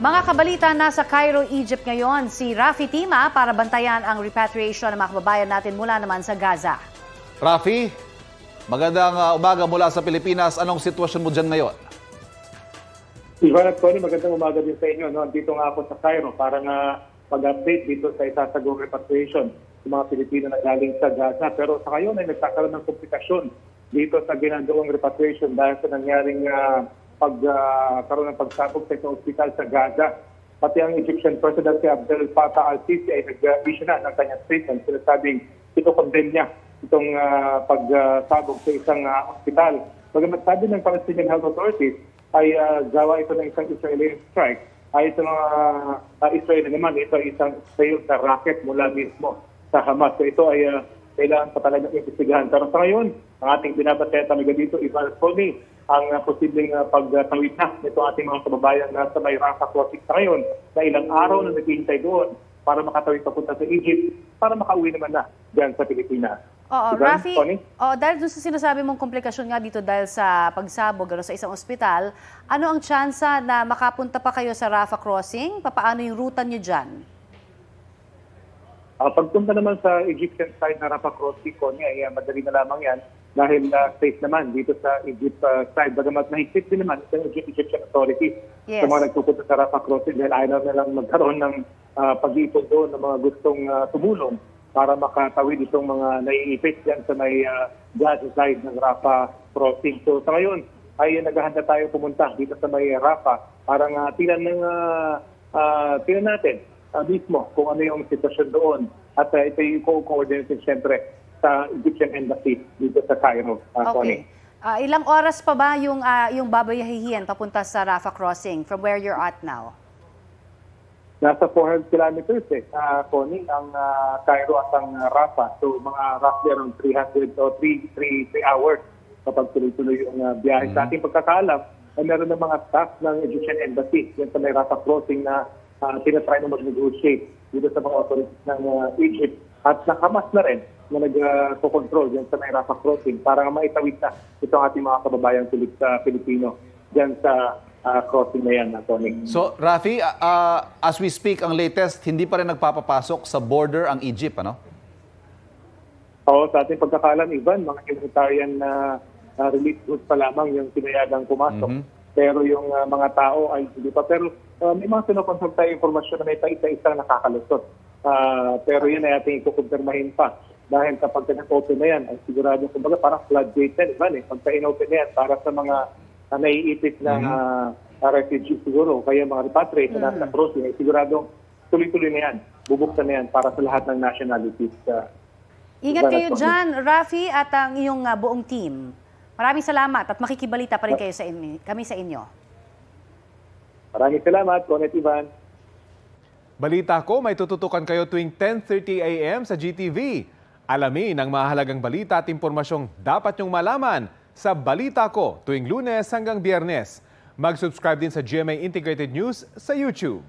Mga kabalita, nasa Cairo, Egypt ngayon si Rafi Tima para bantayan ang repatriation ng mga kababayan natin mula naman sa Gaza. Rafi, magandang umaga mula sa Pilipinas. Anong sitwasyon mo dyan ngayon? Ivan at Tony, magandang umaga din sa inyo. Dito nga ako sa Cairo para pag-update dito sa isasagong repatriation ng mga Pilipino na galing sa Gaza. Pero sa ngayon ay nagkakaroon ng komplikasyon dito sa ginagawang repatriation dahil sa nangyaring pagkaroon ng pagsabog sa isang ospital sa Gaza. Pati ang Egyptian President si Abdel Fattah al-Sisi ay nag-issue na ng kanyang statement. Sinasabing ito-condemn niya itong pagsabog sa isang ospital. Bagamat sabi ng Palestinian Health Authorities ay gawa ito ng isang Israeli strike, ay ito ng Israeli naman, ito ay isang failed na rocket mula mismo sa Hamas. So ito ay kailangan pa talaga imbestigahan. Pero sa ngayon, ang ating binabataya talaga dito, Ivan Tony, ang posibleng pagtawid na nito ating mga kababayan na sa may Rafah crossing sa ngayon na ilang araw na naghihintay doon para makatawid papunta sa Egypt para makauwi naman na dyan sa Pilipinas. Oo, Rafi, dahil dun sa sinasabi mong komplikasyon nga dito dahil sa pagsabog sa isang ospital, ano ang tsansa na makapunta pa kayo sa Rafah crossing? Paano yung ruta nyo dyan? Pagpunta naman sa Egyptian side na Rafah crossing ko ay madali na lamang yan dahil safe naman dito sa Egypt side. Bagamat mahigpit din naman sa Egyptian authorities sa mga nagpupunta sa Rafah crossing dahil ayaw nilang magkaroon ng pag-iipon doon ng mga gustong tumulong para makatawid itong mga naiipit dyan sa may Gaza side ng Rafah crossing. So sa ngayon ay naghahanda tayo pumunta dito sa may Rafah para tingnan natin mismo kung ano yung sitwasyon doon. At ito yung co-coordination siyempre sa Egyptian Embassy dito sa Cairo. Okay. Ilang oras pa ba yung babayahihin papunta sa Rafah crossing from where you're at now? Nasa 400 kilometers Connie, ang Cairo at ang Rafah. So mga roughly around 300 o 3 hours kapag tuloy-tuloy yung biyahe. Sa ating pagkakaalam, ay meron ng mga staff ng Egyptian Embassy yan sa may Rafah crossing na tinatry na mag-negotiate dito sa mga authorities ng Egypt at nakamas na rin na nag-control yan sa may Rafah crossing para maitawid na itong ating mga kababayang Pilipino dyan sa crossing na yan, Tony. So, Rafi, as we speak, ang latest, hindi pa rin nagpapapasok sa border ang Egypt, ano? Oo, sa ating pagkakalam, Ivan, mga humanitarian na relief goods pa lamang yung pinayagang pumasok. Pero yung mga tao ay hindi pa. Pero may mga sinukonsult tayo informasyon na may isa-isang nakakalusot. Pero yun ay ating ikukumpirmahin pa. Dahil kapag nag-open na yan, ay sigurado, kumbaga parang floodgate na, Ivan, Pagka in-open na yan, para sa mga naiipit na refugees siguro, kaya mga repatriate na nasa crossing, ay sigurado tuloy-tuloy na yan, bubuksan na yan para sa lahat ng nationalities. Ingat kayo dyan, Rafi, at ang iyong buong team. Maraming salamat at makikibalita pa rin kami sa inyo. Maraming salamat, Conet Ivan. Balita ko, may tututukan kayo tuwing 10:30 a.m. sa GTV. Alamin ang mahalagang balita at impormasyong dapat nyong malaman sa Balita Ko tuwing Lunes hanggang Biyernes. Mag-subscribe din sa GMA Integrated News sa YouTube.